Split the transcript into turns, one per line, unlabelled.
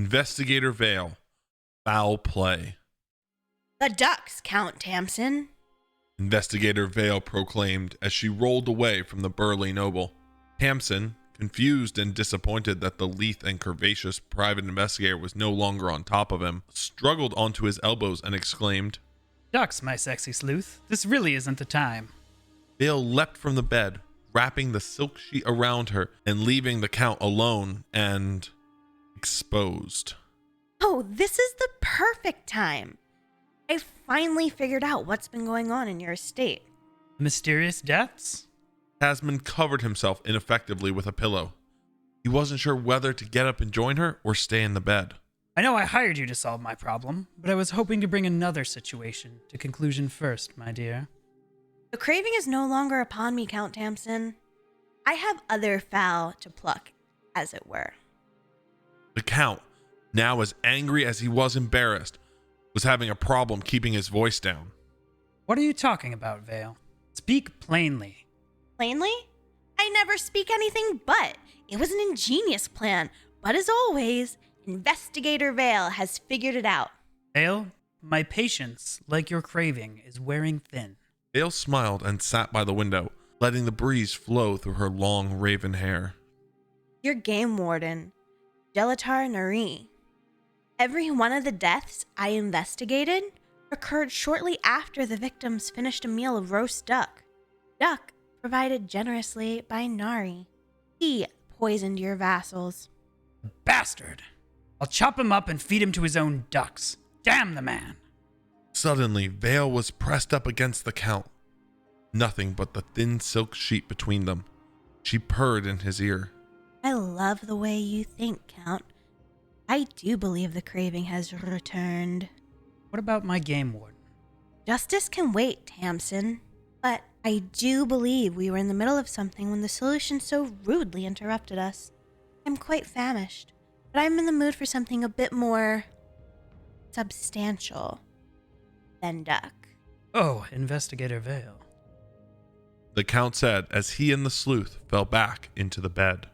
Investigator Vale. Foul play.
The ducks, Count Tamsin.
Investigator Vale proclaimed as she rolled away from the burly noble. Tamsin, confused and disappointed that the lithe and curvaceous private investigator was no longer on top of him, struggled onto his elbows and exclaimed,
"Ducks, my sexy sleuth. This really isn't the time."
Vale leapt from the bed, wrapping the silk sheet around her and leaving the Count alone and exposed.
Oh, this is the perfect time. I finally figured out what's been going on in your estate.
Mysterious deaths?
Tasman covered himself ineffectively with a pillow. He wasn't sure whether to get up and join her or stay in the bed.
I know I hired you to solve my problem, but I was hoping to bring another situation to conclusion first, my dear.
The craving is no longer upon me, Count Tamsin. I have other fowl to pluck, as it were.
The Count, now as angry as he was embarrassed, was having a problem keeping his voice down.
What are you talking about, Vale? Speak plainly.
Plainly? I never speak anything but. It was an ingenious plan, but as always, Investigator Vale has figured it out.
Vale, my patience, like your craving, is wearing thin.
Vale smiled and sat by the window, letting the breeze flow through her long raven hair.
Your game warden, Gelatar Nari. Every one of the deaths I investigated occurred shortly after the victims finished a meal of roast duck. Duck provided generously by Nari. He poisoned your vassals.
Bastard! I'll chop him up and feed him to his own ducks. Damn the man!
Suddenly, Vale was pressed up against the Count. Nothing but the thin silk sheet between them. She purred in his ear.
I love the way you think, Count. I do believe the craving has returned.
What about my game warden?
Justice can wait, Tamsin. But I do believe we were in the middle of something when the solution so rudely interrupted us. I'm quite famished, but I'm in the mood for something a bit more substantial than duck.
Oh, Investigator Vale.
The Count said as he and the sleuth fell back into the bed.